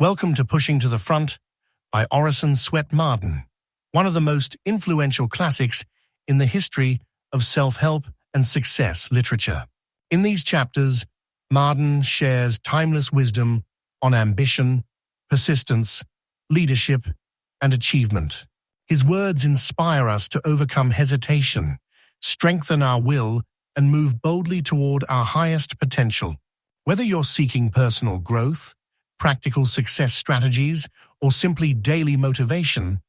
Welcome to Pushing to the Front by Orison Swett Marden, one of the most influential classics in the history of self-help and success literature. In these chapters, Marden shares timeless wisdom on ambition, persistence, leadership, and achievement. His words inspire us to overcome hesitation, strengthen our will, and move boldly toward our highest potential. Whether you're seeking personal growth, practical success strategies, or simply daily motivation,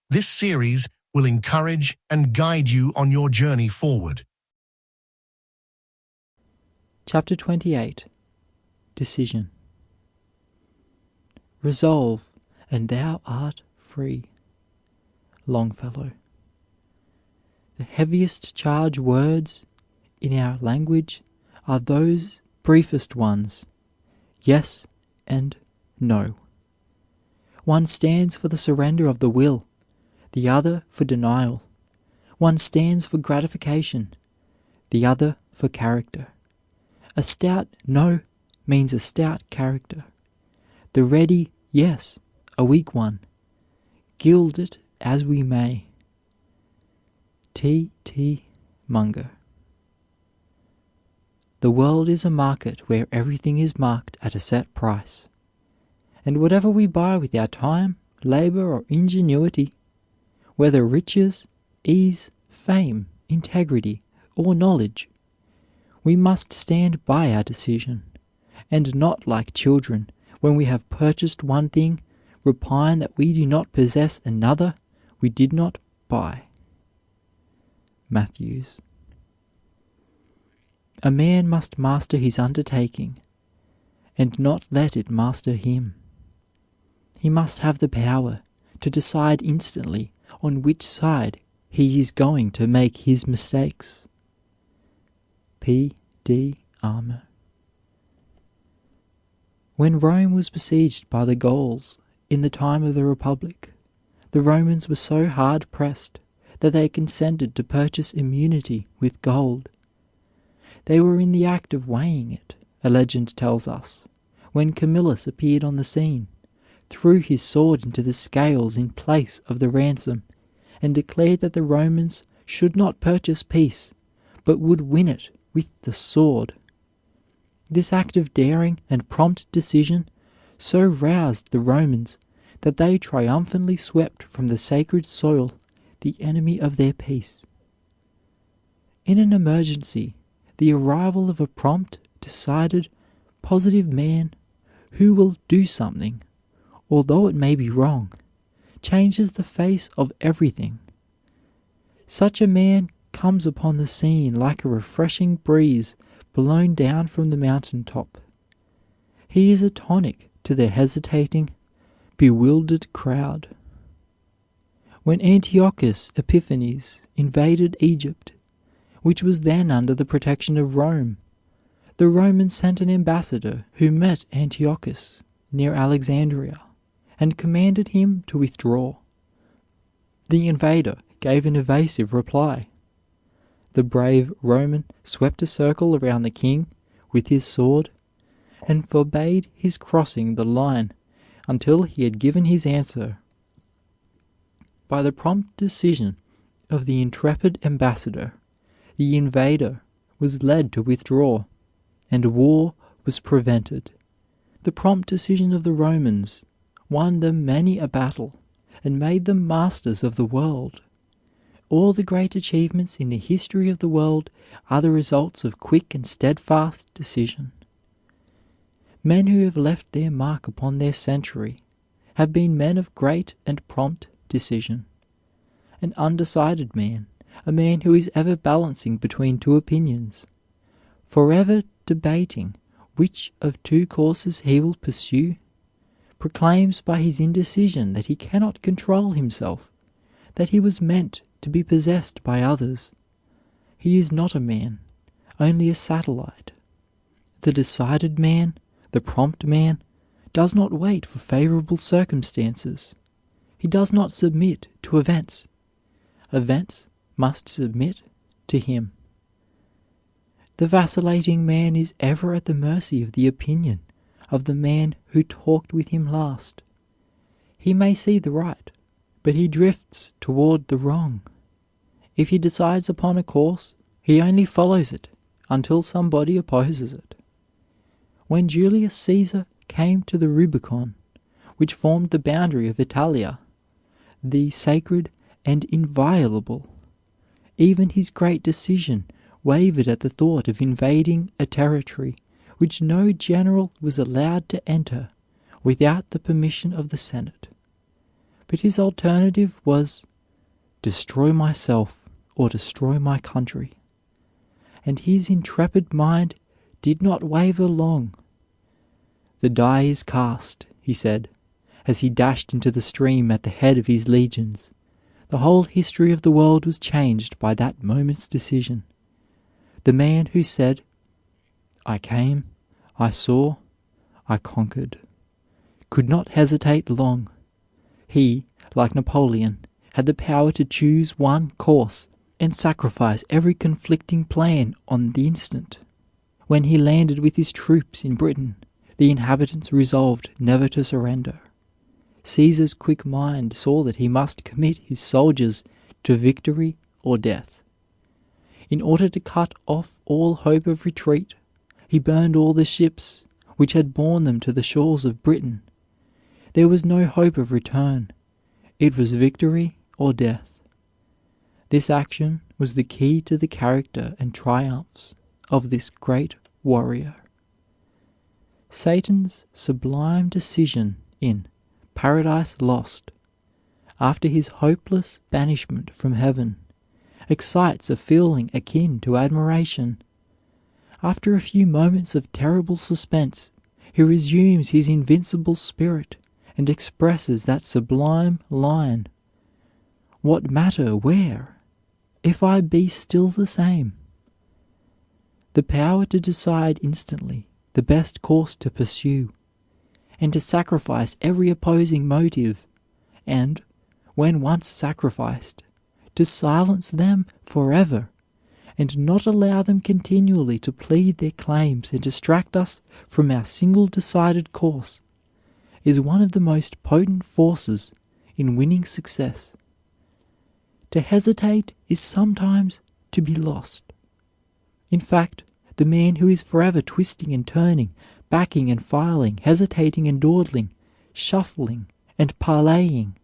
this series will encourage and guide you on your journey forward. Chapter 28. Decision. Resolve, and thou art free. Longfellow. The heaviest charge words in our language are those briefest ones, yes and no. One stands for the surrender of the will, the other for denial. One stands for gratification, the other for character. A stout no means a stout character. The ready yes, a weak one. Gild it as we may. T. T. Munger. The world is a market where everything is marked at a set price. And whatever we buy with our time, labour, or ingenuity, whether riches, ease, fame, integrity, or knowledge, we must stand by our decision, and not like children, when we have purchased one thing, repine that we do not possess another we did not buy. Matthews. A man must master his undertaking, and not let it master him. He must have the power to decide instantly on which side he is going to make his mistakes. P. D. Armour. When Rome was besieged by the Gauls in the time of the Republic, the Romans were so hard pressed that they consented to purchase immunity with gold. They were in the act of weighing it, a legend tells us, when Camillus appeared on the scene, threw his sword into the scales in place of the ransom, and declared that the Romans should not purchase peace, but would win it with the sword. This act of daring and prompt decision so roused the Romans that they triumphantly swept from the sacred soil the enemy of their peace. In an emergency, the arrival of a prompt, decided, positive man who will do something, although it may be wrong, changes the face of everything. Such a man comes upon the scene like a refreshing breeze blown down from the mountain top. He is a tonic to the hesitating, bewildered crowd. When Antiochus Epiphanes invaded Egypt, which was then under the protection of Rome, the Romans sent an ambassador who met Antiochus near Alexandria and commanded him to withdraw. The invader gave an evasive reply. The brave Roman swept a circle around the king with his sword and forbade his crossing the line until he had given his answer. By the prompt decision of the intrepid ambassador, the invader was led to withdraw, and war was prevented. The prompt decision of the Romans won them many a battle and made them masters of the world. All the great achievements in the history of the world are the results of quick and steadfast decision. Men who have left their mark upon their century have been men of great and prompt decision. An undecided man, a man who is ever balancing between two opinions, forever debating which of two courses he will pursue, proclaims by his indecision that he cannot control himself, that he was meant to be possessed by others. He is not a man, only a satellite. The decided man, the prompt man, does not wait for favorable circumstances. He does not submit to events. Events must submit to him. The vacillating man is ever at the mercy of the opinion of the man who talked with him last. He may see the right, but he drifts toward the wrong. If he decides upon a course, he only follows it until somebody opposes it. When Julius Caesar came to the Rubicon, which formed the boundary of Italia, the sacred and inviolable, even his great decision wavered at the thought of invading a territory which no general was allowed to enter without the permission of the Senate. But his alternative was destroy myself or destroy my country. And his intrepid mind did not waver long. "The die is cast," he said, as he dashed into the stream at the head of his legions. The whole history of the world was changed by that moment's decision. The man who said, "I came, I saw, I conquered," could not hesitate long. He, like Napoleon, had the power to choose one course and sacrifice every conflicting plan on the instant. When he landed with his troops in Britain, the inhabitants resolved never to surrender. Caesar's quick mind saw that he must commit his soldiers to victory or death. In order to cut off all hope of retreat, he burned all the ships which had borne them to the shores of Britain. There was no hope of return. It was victory or death. This action was the key to the character and triumphs of this great warrior. Satan's sublime decision in Paradise Lost, after his hopeless banishment from heaven, excites a feeling akin to admiration. After a few moments of terrible suspense, he resumes his invincible spirit and expresses that sublime line, "What matter where, if I be still the same?" The power to decide instantly the best course to pursue, and to sacrifice every opposing motive, and, when once sacrificed, to silence them forever, and not allow them continually to plead their claims and distract us from our single decided course, is one of the most potent forces in winning success. To hesitate is sometimes to be lost. In fact, the man who is forever twisting and turning, backing and filing, hesitating and dawdling, shuffling and parleying,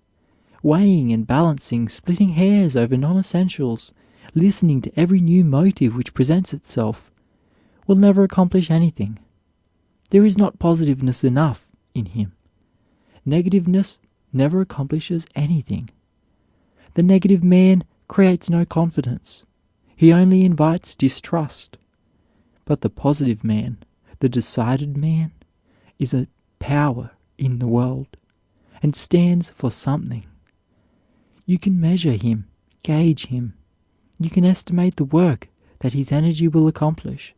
weighing and balancing, splitting hairs over non-essentials, listening to every new motive which presents itself, will never accomplish anything. There is not positiveness enough in him. Negativeness never accomplishes anything. The negative man creates no confidence. He only invites distrust. But the positive man, the decided man, is a power in the world and stands for something. You can measure him, gauge him. You can estimate the work that his energy will accomplish.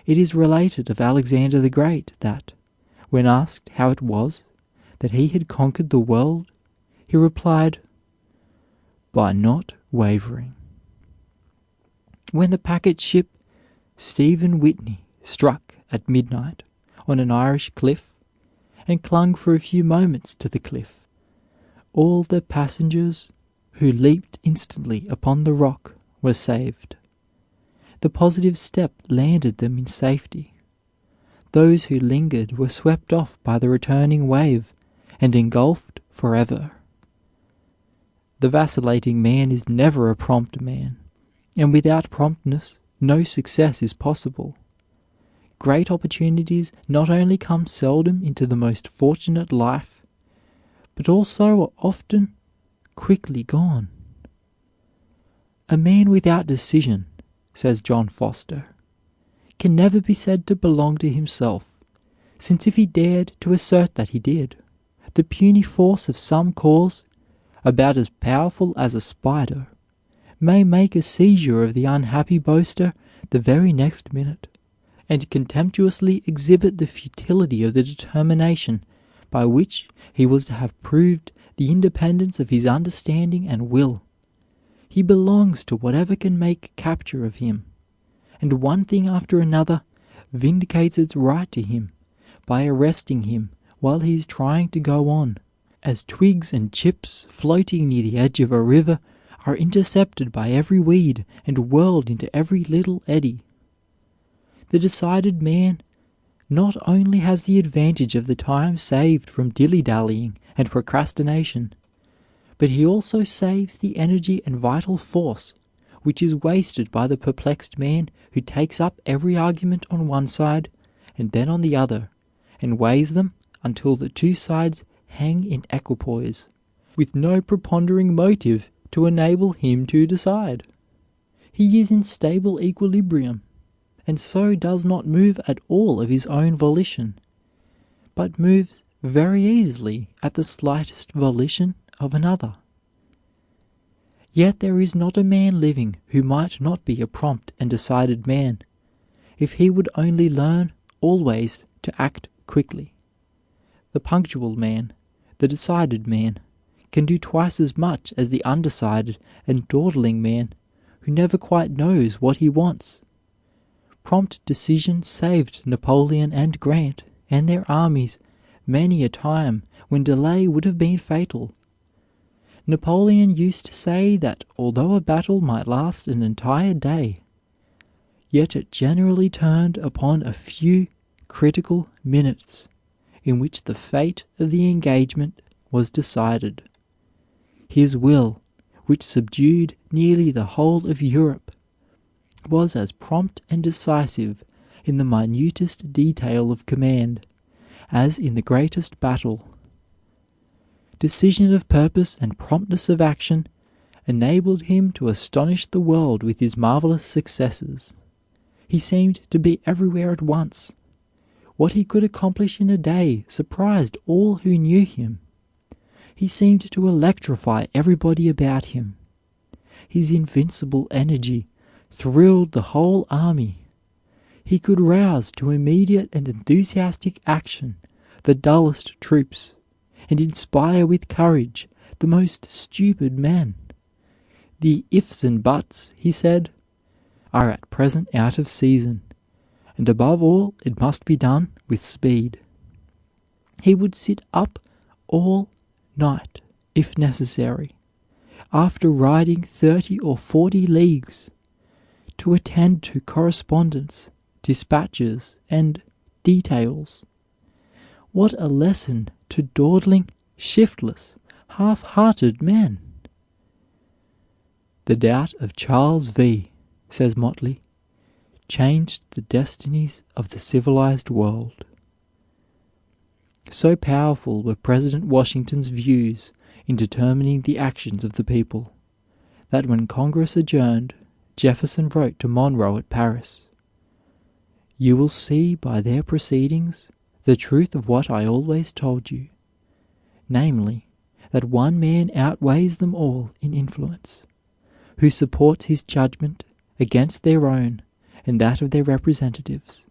It is related of Alexander the Great that, when asked how it was that he had conquered the world, he replied, "By not wavering." When the packet ship Stephen Whitney struck at midnight on an Irish cliff and clung for a few moments to the cliff, all the passengers who leaped instantly upon the rock were saved. The positive step landed them in safety. Those who lingered were swept off by the returning wave and engulfed forever. The vacillating man is never a prompt man, and without promptness no success is possible. Great opportunities not only come seldom into the most fortunate life, but also are often quickly gone. "A man without decision," says John Foster, "can never be said to belong to himself, since if he dared to assert that he did, the puny force of some cause, about as powerful as a spider, may make a seizure of the unhappy boaster the very next minute, and contemptuously exhibit the futility of the determination by which he was to have proved the independence of his understanding and will. He belongs to whatever can make capture of him, and one thing after another vindicates its right to him by arresting him while he is trying to go on, as twigs and chips floating near the edge of a river are intercepted by every weed and whirled into every little eddy. The decided man not only has the advantage of the time saved from dilly-dallying and procrastination, but he also saves the energy and vital force which is wasted by the perplexed man who takes up every argument on one side and then on the other, and weighs them until the two sides hang in equipoise, with no preponderating motive to enable him to decide. He is in stable equilibrium, and so does not move at all of his own volition, but moves very easily at the slightest volition of another. Yet there is not a man living who might not be a prompt and decided man, if he would only learn always to act quickly. The punctual man, the decided man, can do twice as much as the undecided and dawdling man who never quite knows what he wants. Prompt decision saved Napoleon and Grant and their armies many a time when delay would have been fatal. Napoleon used to say that although a battle might last an entire day, yet it generally turned upon a few critical minutes in which the fate of the engagement was decided. His will, which subdued nearly the whole of Europe, was as prompt and decisive in the minutest detail of command as in the greatest battle. Decision of purpose and promptness of action enabled him to astonish the world with his marvelous successes. He seemed to be everywhere at once. What he could accomplish in a day surprised all who knew him. He seemed to electrify everybody about him. His invincible energy thrilled the whole army. He could rouse to immediate and enthusiastic action the dullest troops, and inspire with courage the most stupid men. The ifs and buts, he said, are at present out of season, and above all it must be done with speed. He would sit up all night, if necessary, after riding 30 or 40 leagues, to attend to correspondence, dispatches, and details. What a lesson to dawdling, shiftless, half-hearted men! The doubt of Charles V, says Motley, changed the destinies of the civilized world. So powerful were President Washington's views in determining the actions of the people, that when Congress adjourned, Jefferson wrote to Monroe at Paris, "You will see by their proceedings the truth of what I always told you, namely, that one man outweighs them all in influence, who supports his judgment against their own and that of their representatives.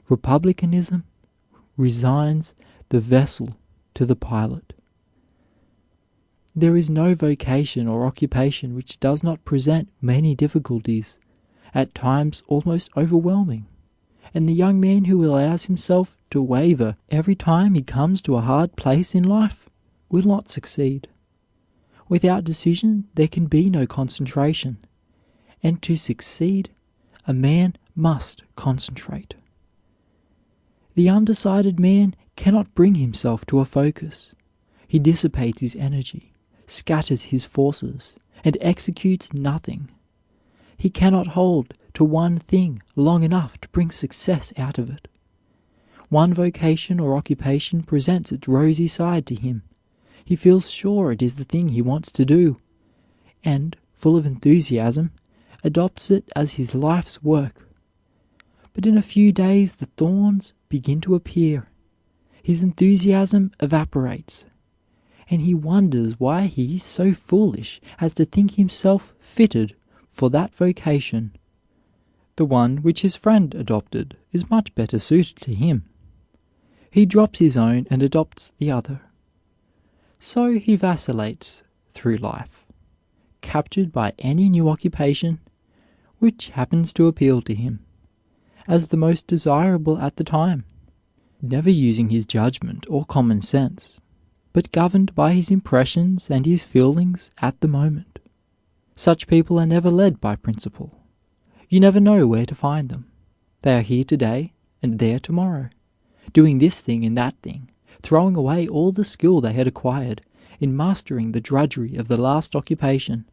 Republicanism resigns the vessel to the pilot. There is no vocation or occupation which does not present many difficulties, at times almost overwhelming, and the young man who allows himself to waver every time he comes to a hard place in life will not succeed. Without decision there can be no concentration, and to succeed a man must concentrate. The undecided man cannot bring himself to a focus. He dissipates his energy, scatters his forces, and executes nothing. He cannot hold to one thing long enough to bring success out of it. One vocation or occupation presents its rosy side to him. He feels sure it is the thing he wants to do, and, full of enthusiasm, adopts it as his life's work. But in a few days the thorns begin to appear. His enthusiasm evaporates, and he wonders why he is so foolish as to think himself fitted for that vocation. The one which his friend adopted is much better suited to him. He drops his own and adopts the other. So he vacillates through life, captured by any new occupation which happens to appeal to him as the most desirable at the time. never using his judgment or common sense, but governed by his impressions and his feelings at the moment. Such people are never led by principle. You never know where to find them. They are here today and there tomorrow, doing this thing and that thing, throwing away all the skill they had acquired in mastering the drudgery of the last occupation.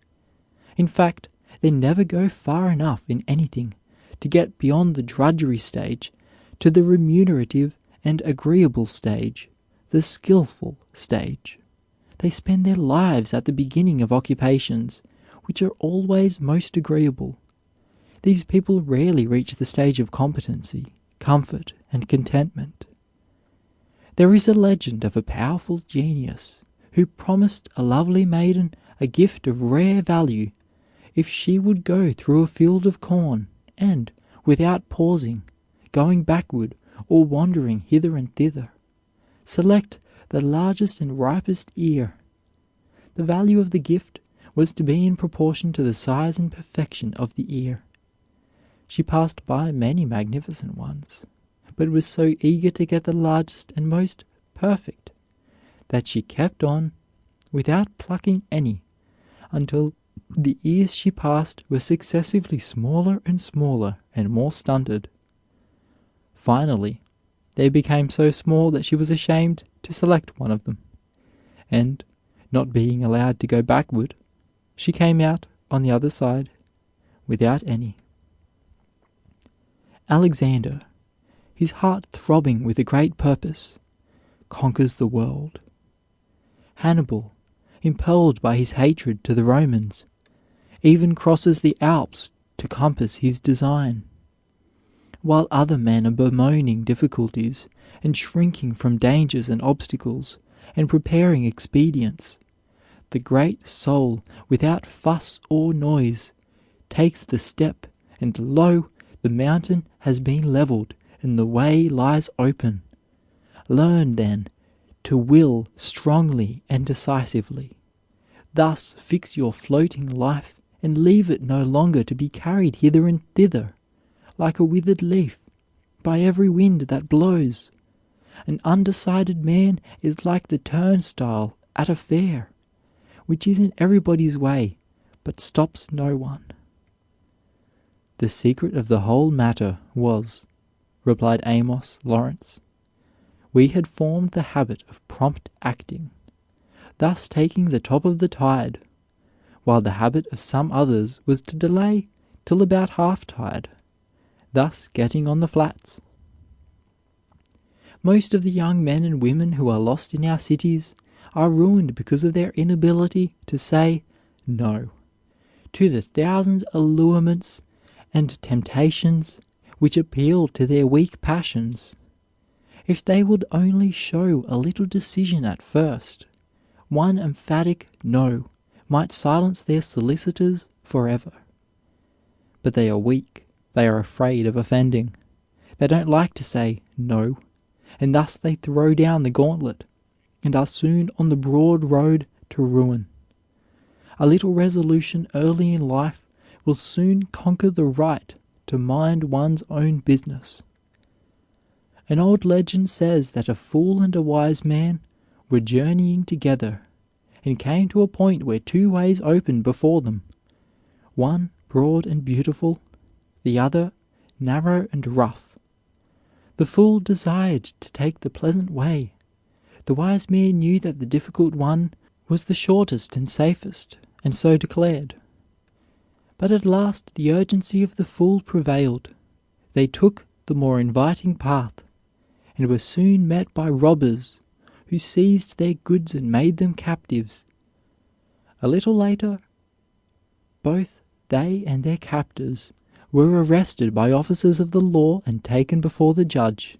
In fact, they never go far enough in anything to get beyond the drudgery stage to the remunerative and agreeable stage, the skillful stage. They spend their lives at the beginning of occupations which are always most agreeable. These people rarely reach the stage of competency, comfort, and contentment. There is a legend of a powerful genius who promised a lovely maiden a gift of rare value if she would go through a field of corn and, without pausing, going backward or wandering hither and thither, select the largest and ripest ear. The value of the gift was to be in proportion to the size and perfection of the ear. She passed by many magnificent ones, but was so eager to get the largest and most perfect that she kept on without plucking any until the ears she passed were successively smaller and smaller and more stunted. Finally, they became so small that she was ashamed to select one of them, and, not being allowed to go backward, she came out on the other side without any. Alexander, his heart throbbing with a great purpose, conquers the world. Hannibal, impelled by his hatred to the Romans, even crosses the Alps to compass his design. While other men are bemoaning difficulties and shrinking from dangers and obstacles and preparing expedients, the great soul, without fuss or noise, takes the step, and lo, the mountain has been levelled and the way lies open. Learn, then, to will strongly and decisively. Thus fix your floating life and leave it no longer to be carried hither and thither, like a withered leaf, by every wind that blows. An undecided man is like the turnstile at a fair, which is in everybody's way, but stops no one. The secret of the whole matter was, replied Amos Lawrence, we had formed the habit of prompt acting, thus taking the top of the tide, while the habit of some others was to delay till about half-tide, thus getting on the flats. Most of the young men and women who are lost in our cities are ruined because of their inability to say no to the thousand allurements and temptations which appeal to their weak passions. If they would only show a little decision at first, one emphatic no might silence their solicitors forever. But they are weak, they are afraid of offending, they don't like to say no, and thus they throw down the gauntlet, and are soon on the broad road to ruin. A little resolution early in life will soon conquer the right to mind one's own business. An old legend says that a fool and a wise man were journeying together, and came to a point where two ways opened before them, one broad and beautiful, the other narrow and rough. The fool desired to take the pleasant way. The wise man knew that the difficult one was the shortest and safest, and so declared. But at last the urgency of the fool prevailed. They took the more inviting path, and were soon met by robbers, who seized their goods and made them captives. A little later, both they and their captors were arrested by officers of the law and taken before the judge.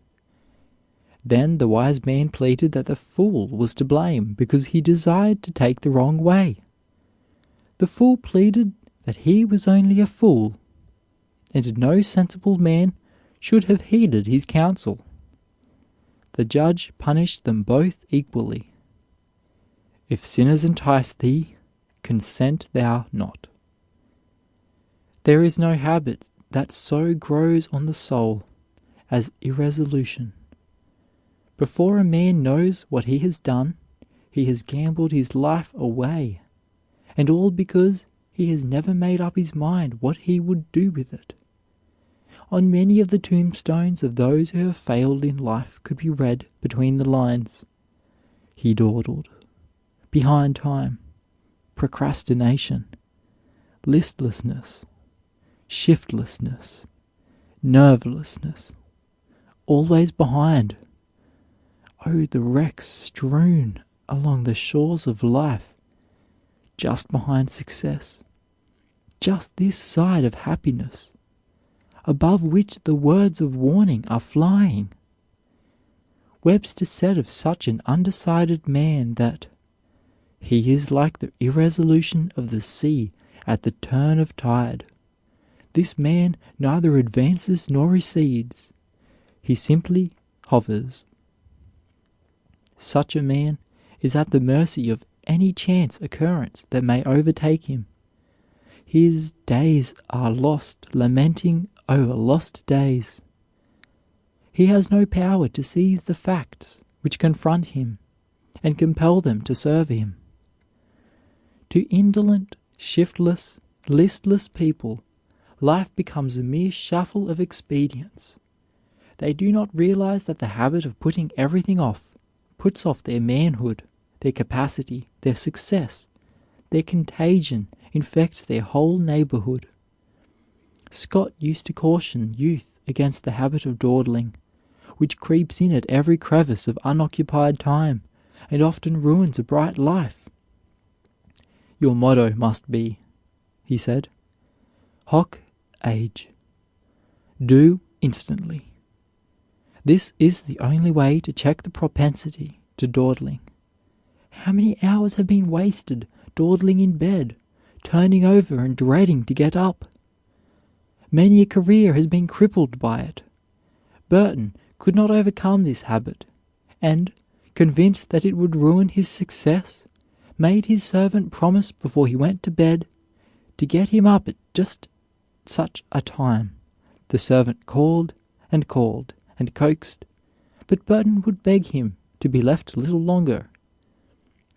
Then the wise man pleaded that the fool was to blame because he desired to take the wrong way. The fool pleaded that he was only a fool, and no sensible man should have heeded his counsel. The judge punished them both equally. If sinners entice thee, consent thou not. There is no habit that so grows on the soul as irresolution. Before a man knows what he has done, he has gambled his life away, and all because he has never made up his mind what he would do with it. On many of the tombstones of those who have failed in life could be read between the lines, "He dawdled," "behind time," "procrastination," "listlessness," "shiftlessness," "nervelessness," "always behind." Oh, the wrecks strewn along the shores of life, just behind success, just this side of happiness, above which the words of warning are flying. Webster said of such an undecided man that he is like the irresolution of the sea at the turn of tide. This man neither advances nor recedes. He simply hovers. Such a man is at the mercy of any chance occurrence that may overtake him. His days are lost lamenting over lost days. He has no power to seize the facts which confront him and compel them to serve him. To indolent, shiftless, listless people, life becomes a mere shuffle of expedients. They do not realize that the habit of putting everything off puts off their manhood, their capacity, their success. Their contagion infects their whole neighborhood. Scott used to caution youth against the habit of dawdling, which creeps in at every crevice of unoccupied time and often ruins a bright life. "Your motto must be," he said, "Hoc age." Do instantly. This is the only way to check the propensity to dawdling. How many hours have been wasted dawdling in bed, turning over and dreading to get up? Many a career has been crippled by it. Burton could not overcome this habit, and, convinced that it would ruin his success, made his servant promise before he went to bed to get him up at just such a time. The servant called and coaxed, but Burton would beg him to be left a little longer.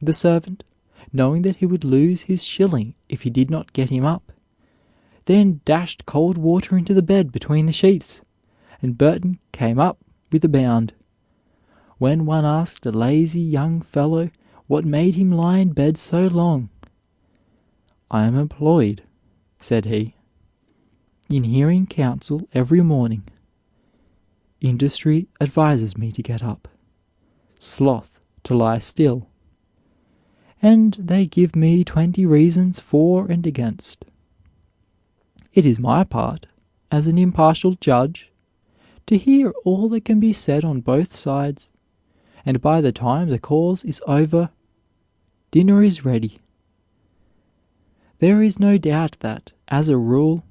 The servant, knowing that he would lose his shilling if he did not get him up, then dashed cold water into the bed between the sheets, and Burton came up with a bound. When one asked a lazy young fellow what made him lie in bed so long, "I am employed," said he, "in hearing counsel every morning. Industry advises me to get up, sloth to lie still, and they give me 20 reasons for and against. It is my part, as an impartial judge, to hear all that can be said on both sides, and by the time the cause is over, dinner is ready." There is no doubt that, as a rule,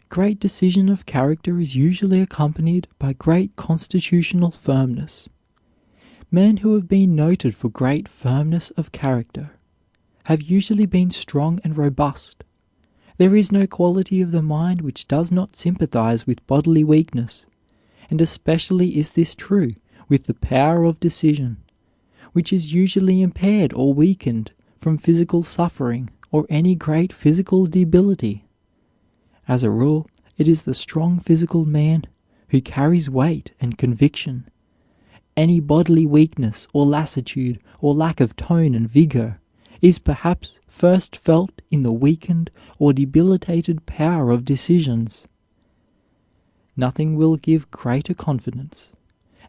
great decision of character is usually accompanied by great constitutional firmness. Men who have been noted for great firmness of character have usually been strong and robust. There is no quality of the mind which does not sympathize with bodily weakness, and especially is this true with the power of decision, which is usually impaired or weakened from physical suffering or any great physical debility. As a rule, it is the strong physical man who carries weight and conviction. Any bodily weakness or lassitude or lack of tone and vigor is perhaps first felt in the weakened or debilitated power of decisions. Nothing will give greater confidence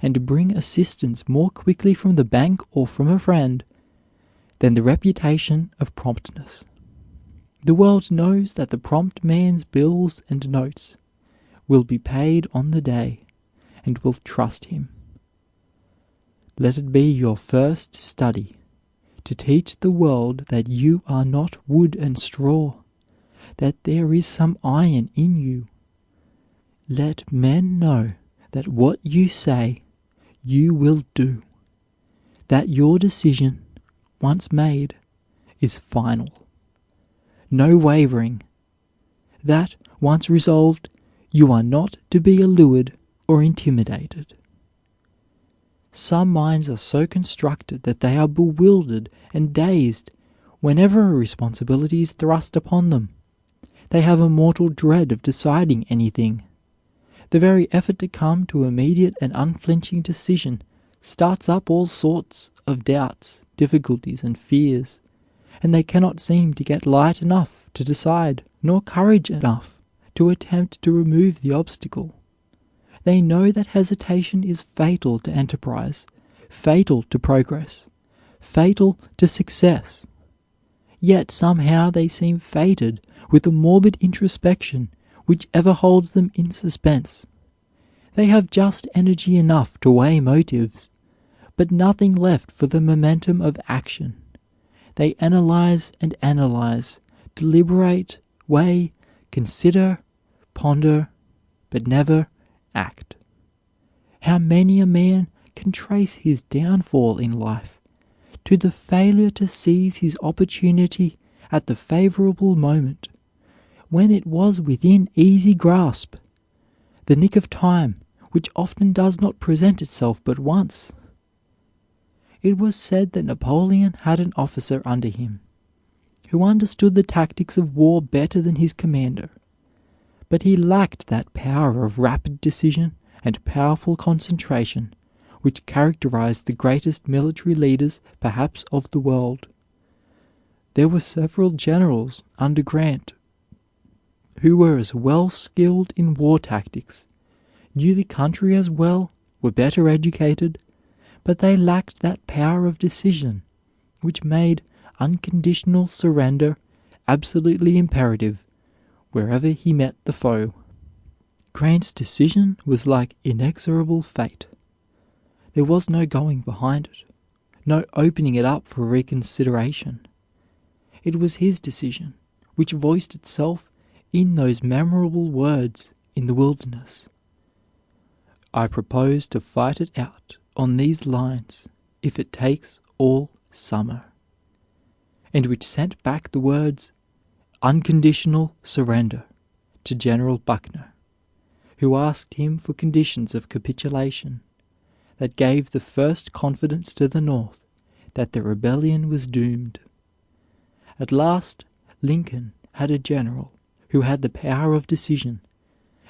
and bring assistance more quickly from the bank or from a friend than the reputation of promptness. The world knows that the prompt man's bills and notes will be paid on the day, and will trust him. Let it be your first study to teach the world that you are not wood and straw, that there is some iron in you. Let men know that what you say you will do, that your decision, once made, is final. No wavering, that, once resolved, you are not to be allured or intimidated. Some minds are so constructed that they are bewildered and dazed whenever a responsibility is thrust upon them. They have a mortal dread of deciding anything. The very effort to come to immediate and unflinching decision starts up all sorts of doubts, difficulties, and fears, and they cannot seem to get light enough to decide, nor courage enough to attempt to remove the obstacle. They know that hesitation is fatal to enterprise, fatal to progress, fatal to success. Yet somehow they seem fated with a morbid introspection which ever holds them in suspense. They have just energy enough to weigh motives, but nothing left for the momentum of action. They analyze and analyze, deliberate, weigh, consider, ponder, but never act. How many a man can trace his downfall in life to the failure to seize his opportunity at the favourable moment, when it was within easy grasp, the nick of time which often does not present itself but once. It was said that Napoleon had an officer under him who understood the tactics of war better than his commander, but he lacked that power of rapid decision and powerful concentration which characterized the greatest military leaders perhaps of the world. There were several generals under Grant who were as well skilled in war tactics, knew the country as well, were better educated, but they lacked that power of decision which made unconditional surrender absolutely imperative wherever he met the foe. Grant's decision was like inexorable fate. There was no going behind it, no opening it up for reconsideration. It was his decision which voiced itself in those memorable words in the wilderness. I propose to fight it out on these lines if it takes all summer, and which sent back the words unconditional surrender to General Buckner, who asked him for conditions of capitulation that gave the first confidence to the North that the rebellion was doomed. At last, Lincoln had a general who had the power of decision,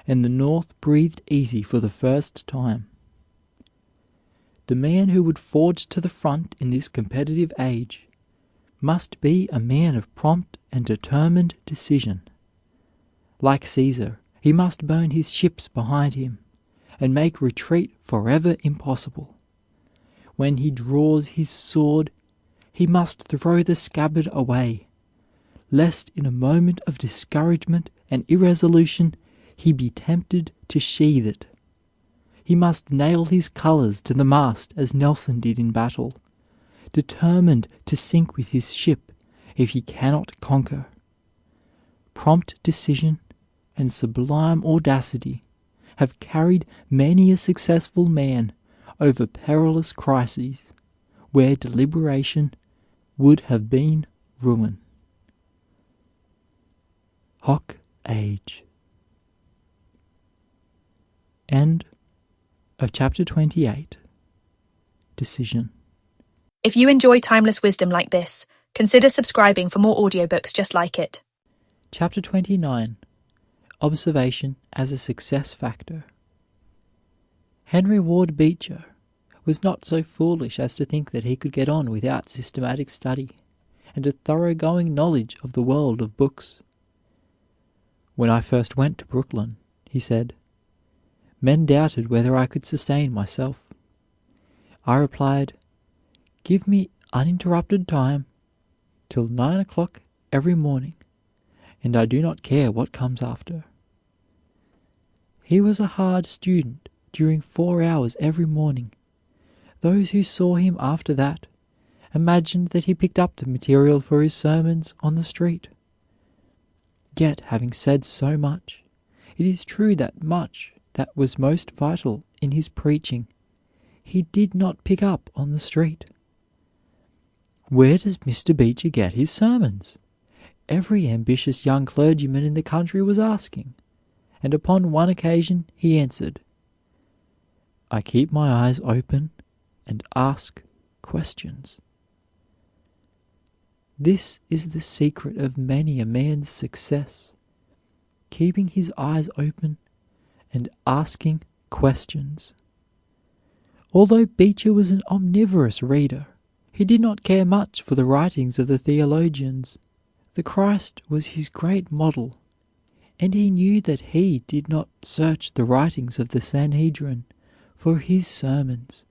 and the North breathed easy for the first time. The man who would forge to the front in this competitive age must be a man of prompt and determined decision. Like Caesar, he must burn his ships behind him and make retreat forever impossible. When he draws his sword, he must throw the scabbard away, lest in a moment of discouragement and irresolution he be tempted to sheathe it. He must nail his colours to the mast as Nelson did in battle, determined to sink with his ship if he cannot conquer. Prompt decision and sublime audacity have carried many a successful man over perilous crises where deliberation would have been ruin. Hoc Age. End of Chapter 28. Decision. If you enjoy timeless wisdom like this, consider subscribing for more audiobooks just like it. Chapter 29. Observation as a Success Factor. Henry Ward Beecher was not so foolish as to think that he could get on without systematic study and a thoroughgoing knowledge of the world of books. When I first went to Brooklyn, he said, men doubted whether I could sustain myself. I replied, give me uninterrupted time till 9 o'clock every morning, and I do not care what comes after. He was a hard student during 4 hours every morning. Those who saw him after that imagined that he picked up the material for his sermons on the street. Yet, having said so much, it is true that much that was most vital in his preaching he did not pick up on the street. Where does Mr. Beecher get his sermons? Every ambitious young clergyman in the country was asking, and upon one occasion he answered, I keep my eyes open and ask questions. This is the secret of many a man's success, keeping his eyes open and asking questions. Although Beecher was an omnivorous reader, he did not care much for the writings of the theologians. The Christ was his great model, and he knew that he did not search the writings of the Sanhedrin for his sermons,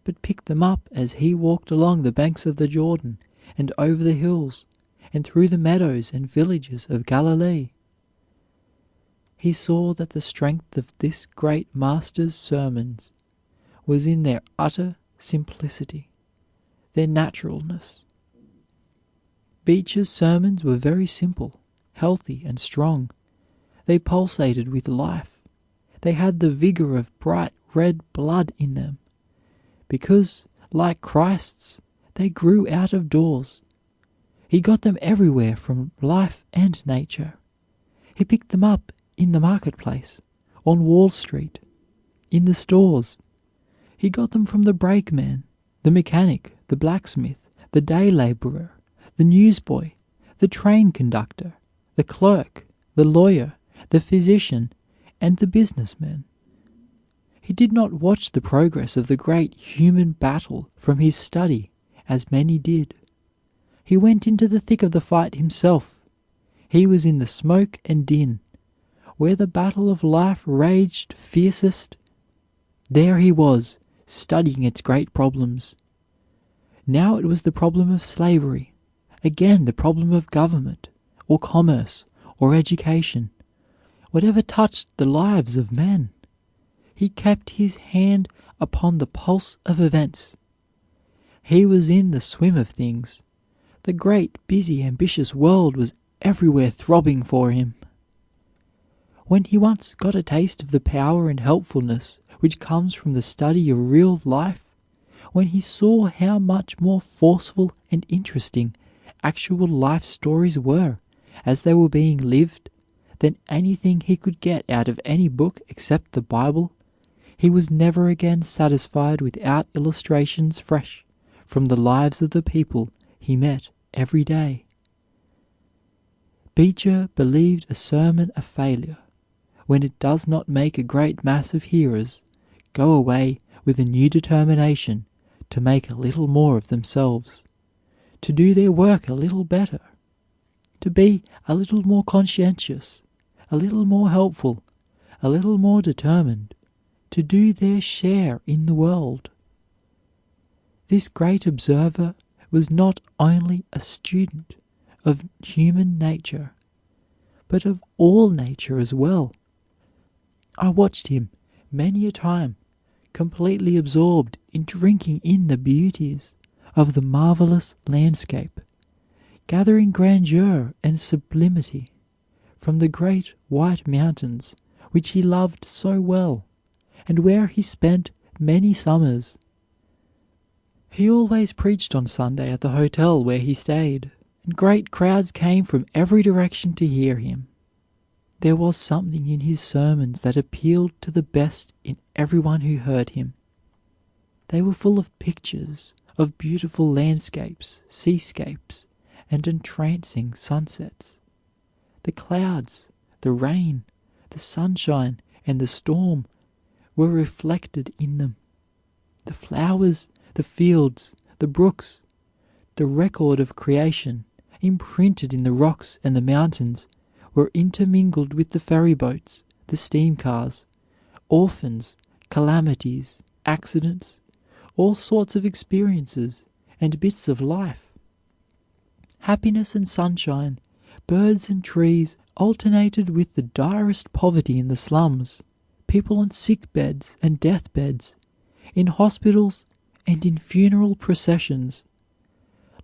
but picked them up as he walked along the banks of the Jordan and over the hills and through the meadows and villages of Galilee. He saw that the strength of this great master's sermons was in their utter simplicity, their naturalness. Beecher's sermons were very simple, healthy, and strong. They pulsated with life. They had the vigor of bright red blood in them, because, like Christ's, they grew out of doors. He got them everywhere from life and nature. He picked them up in the marketplace, on Wall Street, in the stores. He got them from the brakeman, the mechanic, the blacksmith, the day labourer, the newsboy, the train conductor, the clerk, the lawyer, the physician, and the businessman. He did not watch the progress of the great human battle from his study, as many did. He went into the thick of the fight himself. He was in the smoke and din, where the battle of life raged fiercest. There he was, studying its great problems. Now it was the problem of slavery, again the problem of government, or commerce, or education, whatever touched the lives of men. He kept his hand upon the pulse of events. He was in the swim of things. The great, busy, ambitious world was everywhere throbbing for him. When he once got a taste of the power and helpfulness which comes from the study of real life, when he saw how much more forceful and interesting actual life stories were as they were being lived than anything he could get out of any book except the Bible, he was never again satisfied without illustrations fresh from the lives of the people he met every day. Beecher believed a sermon a failure when it does not make a great mass of hearers go away with a new determination to make a little more of themselves, to do their work a little better, to be a little more conscientious, a little more helpful, a little more determined, to do their share in the world. This great observer was not only a student of human nature, but of all nature as well. I watched him many a time, completely absorbed in drinking in the beauties of the marvelous landscape, gathering grandeur and sublimity from the great white mountains which he loved so well, and where he spent many summers. He always preached on Sunday at the hotel where he stayed, and great crowds came from every direction to hear him. There was something in his sermons that appealed to the best in everyone who heard him. They were full of pictures of beautiful landscapes, seascapes, and entrancing sunsets. The clouds, the rain, the sunshine, and the storm were reflected in them. The flowers, the fields, the brooks, the record of creation, imprinted in the rocks and the mountains, were intermingled with the ferry boats, the steam cars, orphans, calamities, accidents, all sorts of experiences and bits of life. Happiness and sunshine, birds and trees alternated with the direst poverty in the slums, people on sick beds and death beds, in hospitals and in funeral processions.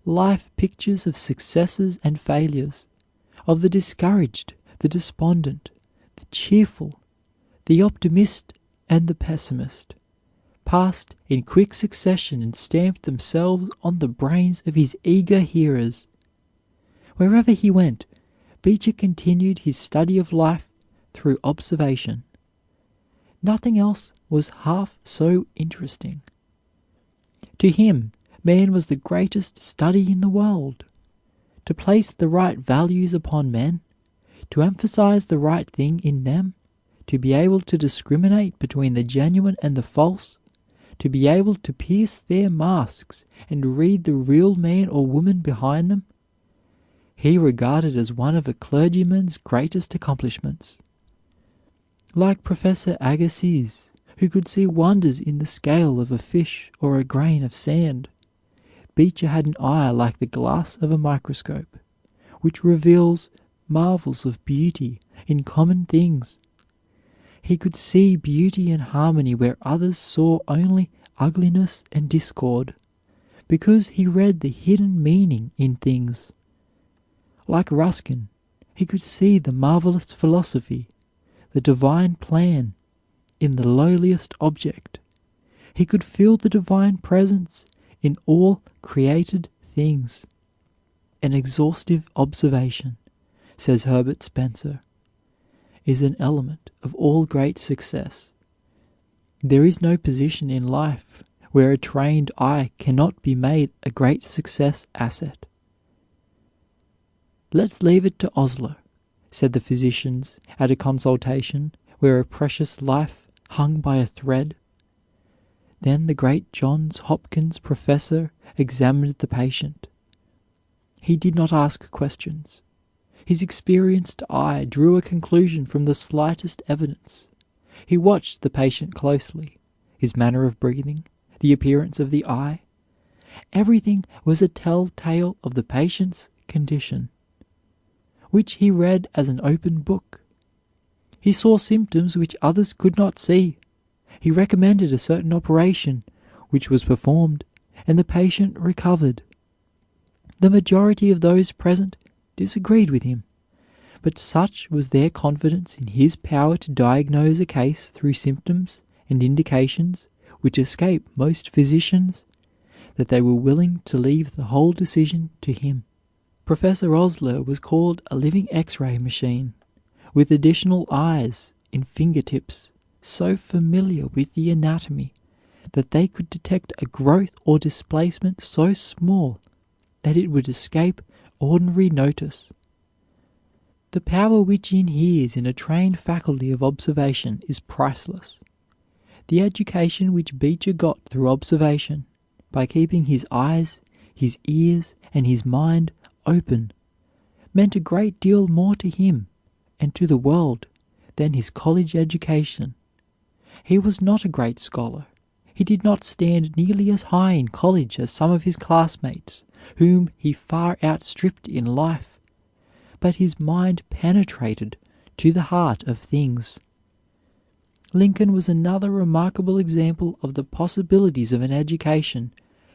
Life pictures of successes and failures, of the discouraged, the despondent, the cheerful, the optimist and the pessimist, passed in quick succession and stamped themselves on the brains of his eager hearers. Wherever he went, Beecher continued his study of life through observation. Nothing else was half so interesting. To him, man was the greatest study in the world. To place the right values upon men, to emphasize the right thing in them, to be able to discriminate between the genuine and the false, to be able to pierce their masks and read the real man or woman behind them, he regarded as one of a clergyman's greatest accomplishments. Like Professor Agassiz, who could see wonders in the scale of a fish or a grain of sand, Beecher had an eye like the glass of a microscope, which reveals marvels of beauty in common things. He could see beauty and harmony where others saw only ugliness and discord, because he read the hidden meaning in things. Like Ruskin, he could see the marvelous philosophy, the divine plan, in the lowliest object. He could feel the divine presence in all created things. An exhaustive observation, says Herbert Spencer, is an element of all great success. There is no position in life where a trained eye cannot be made a great success asset. "Let's leave it to Osler," said the physicians at a consultation where a precious life hung by a thread. Then the great Johns Hopkins professor examined the patient. He did not ask questions. His experienced eye drew a conclusion from the slightest evidence. He watched the patient closely, his manner of breathing, the appearance of the eye. Everything was a tell-tale of the patient's condition, which he read as an open book. He saw symptoms which others could not see. He recommended a certain operation, which was performed, and the patient recovered. The majority of those present disagreed with him, but such was their confidence in his power to diagnose a case through symptoms and indications which escape most physicians, that they were willing to leave the whole decision to him. Professor Osler was called a living X-ray machine, with additional eyes in fingertips so familiar with the anatomy that they could detect a growth or displacement so small that it would escape ordinary notice. The power which inheres in a trained faculty of observation is priceless. The education which Beecher got through observation, by keeping his eyes, his ears, and his mind open, meant a great deal more to him and to the world than his college education. He was not a great scholar. He did not stand nearly as high in college as some of his classmates, whom he far outstripped in life, but his mind penetrated to the heart of things. Lincoln was another remarkable example of the possibilities of an education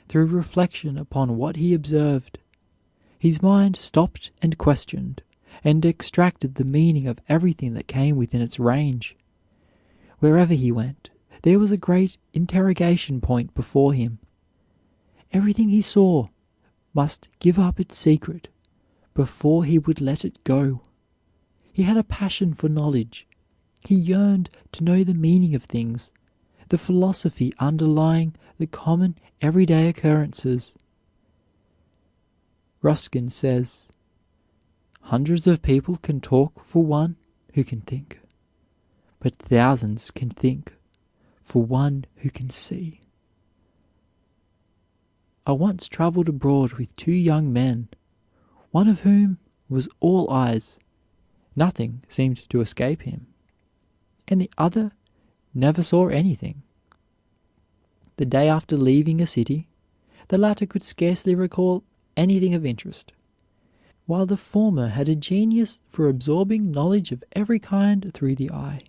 through reflection upon what he observed. His mind stopped and questioned, and extracted the meaning of everything that came within its range. Wherever he went, there was a great interrogation point before him. Everything he saw must give up its secret before he would let it go. He had a passion for knowledge. He yearned to know the meaning of things, the philosophy underlying the common everyday occurrences. Ruskin says, "Hundreds of people can talk for one who can think, but thousands can think for one who can see." I once travelled abroad with two young men, one of whom was all eyes. Nothing seemed to escape him, and the other never saw anything. The day after leaving a city, the latter could scarcely recall anything of interest, while the former had a genius for absorbing knowledge of every kind through the eye.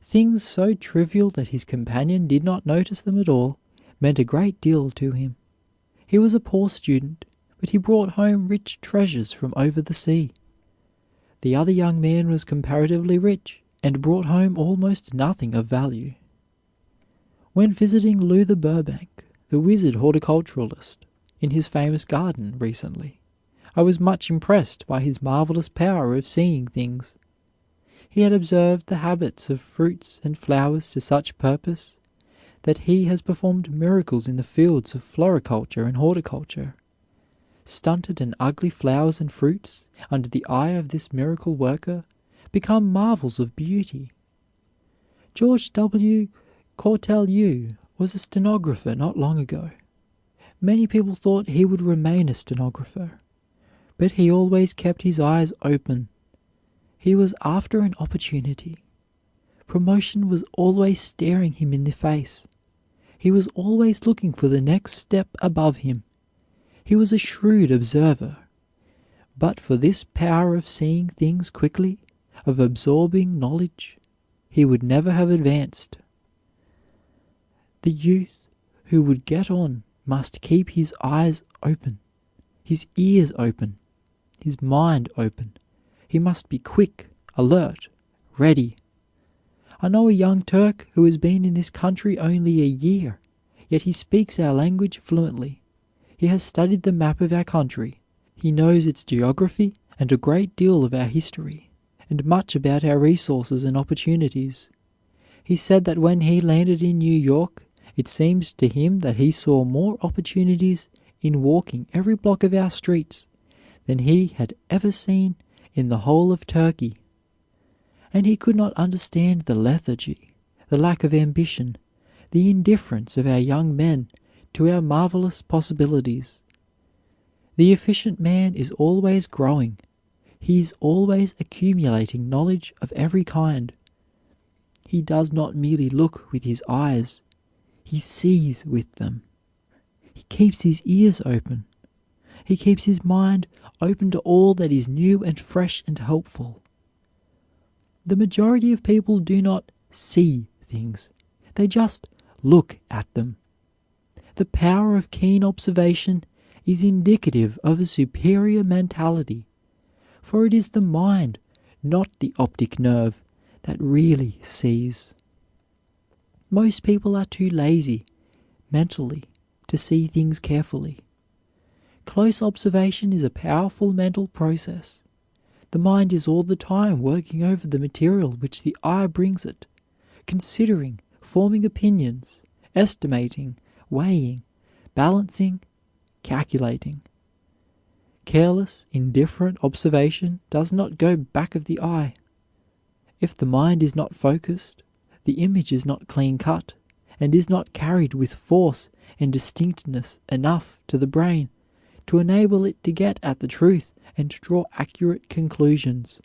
Things so trivial that his companion did not notice them at all meant a great deal to him. He was a poor student, but he brought home rich treasures from over the sea. The other young man was comparatively rich, and brought home almost nothing of value. When visiting Luther Burbank, the wizard horticulturalist, in his famous garden recently, I was much impressed by his marvelous power of seeing things. He had observed the habits of fruits and flowers to such purpose that he has performed miracles in the fields of floriculture and horticulture. Stunted and ugly flowers and fruits, under the eye of this miracle worker, become marvels of beauty. George W. Cortelyou was a stenographer not long ago. Many people thought he would remain a stenographer, but he always kept his eyes open. He was after an opportunity. Promotion was always staring him in the face. He was always looking for the next step above him. He was a shrewd observer. But for this power of seeing things quickly, of absorbing knowledge, he would never have advanced. The youth who would get on must keep his eyes open, his ears open, his mind open. He must be quick, alert, ready. I know a young Turk who has been in this country only a year, yet he speaks our language fluently. He has studied the map of our country. He knows its geography and a great deal of our history, and much about our resources and opportunities. He said that when he landed in New York, it seemed to him that he saw more opportunities in walking every block of our streets than he had ever seen in the whole of Turkey. And he could not understand the lethargy, the lack of ambition, the indifference of our young men to our marvelous possibilities. The efficient man is always growing. He is always accumulating knowledge of every kind. He does not merely look with his eyes, he sees with them. He keeps his ears open. He keeps his mind open to all that is new and fresh and helpful. The majority of people do not see things. They just look at them. The power of keen observation is indicative of a superior mentality, for it is the mind, not the optic nerve, that really sees. Most people are too lazy, mentally, to see things carefully. Close observation is a powerful mental process. The mind is all the time working over the material which the eye brings it, considering, forming opinions, estimating, weighing, balancing, calculating. Careless, indifferent observation does not go back of the eye. If the mind is not focused, the image is not clean-cut, and is not carried with force and distinctness enough to the brain to enable it to get at the truth and to draw accurate conclusions.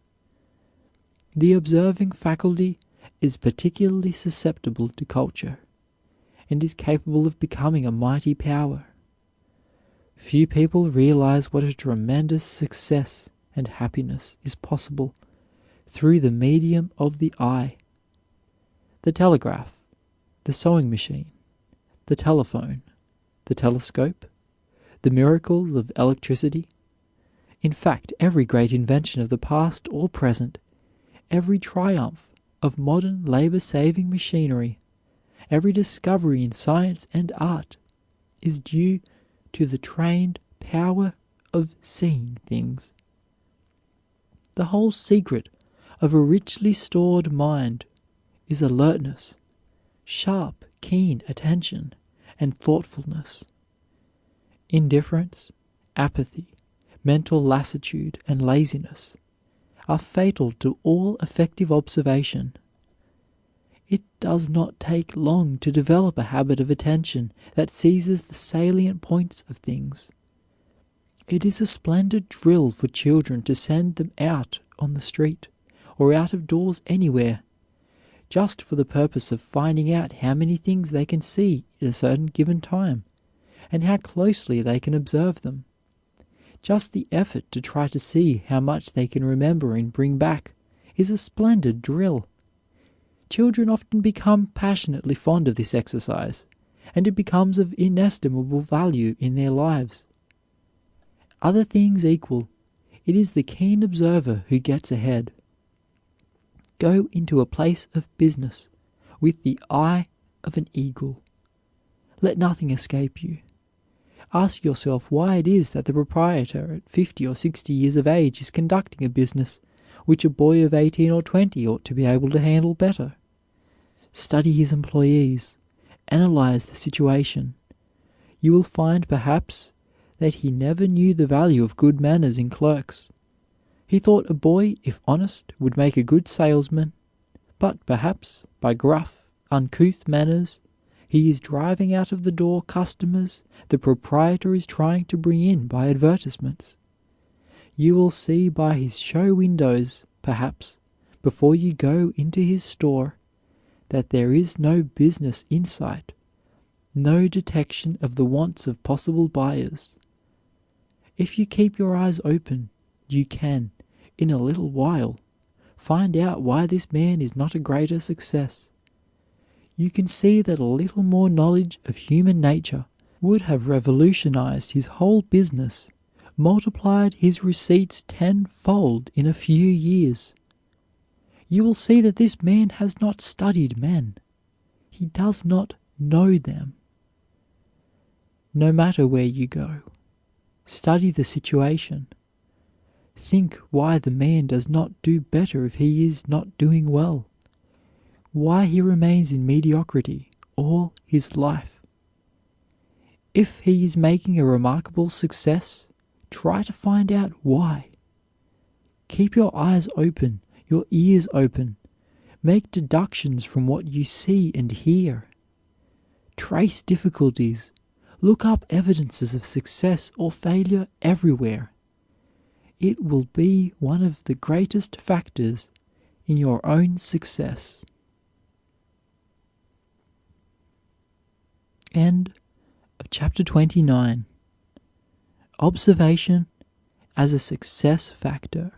The observing faculty is particularly susceptible to culture, and is capable of becoming a mighty power. Few people realize what a tremendous success and happiness is possible through the medium of the eye. The telegraph, the sewing machine, the telephone, the telescope, the miracles of electricity. In fact, every great invention of the past or present, every triumph of modern labor-saving machinery, every discovery in science and art is due to the trained power of seeing things. The whole secret of a richly stored mind is alertness, sharp, keen attention, and thoughtfulness. Indifference, apathy, mental lassitude, and laziness are fatal to all effective observation. It does not take long to develop a habit of attention that seizes the salient points of things. It is a splendid drill for children to send them out on the street or out of doors anywhere, just for the purpose of finding out how many things they can see at a certain given time, and how closely they can observe them. Just the effort to try to see how much they can remember and bring back is a splendid drill. Children often become passionately fond of this exercise, and it becomes of inestimable value in their lives. Other things equal, it is the keen observer who gets ahead. Go into a place of business with the eye of an eagle. Let nothing escape you. Ask yourself why it is that the proprietor at 50 or 60 years of age is conducting a business which a boy of 18 or 20 ought to be able to handle better. Study his employees, analyze the situation, you will find perhaps that he never knew the value of good manners in clerks. He thought a boy, if honest, would make a good salesman, but perhaps by gruff, uncouth manners, he is driving out of the door customers the proprietor is trying to bring in by advertisements. You will see by his show windows, perhaps, before you go into his store, that there is no business insight, no detection of the wants of possible buyers. If you keep your eyes open, you can, in a little while, find out why this man is not a greater success. You can see that a little more knowledge of human nature would have revolutionized his whole business, multiplied his receipts tenfold in a few years. You will see that this man has not studied men. He does not know them. No matter where you go, study the situation. Think why the man does not do better if he is not doing well, why he remains in mediocrity all his life. If he is making a remarkable success, try to find out why. Keep your eyes open, your ears open. Make deductions from what you see and hear. Trace difficulties. Look up evidences of success or failure everywhere. It will be one of the greatest factors in your own success. End of chapter 29. Observation as a success factor.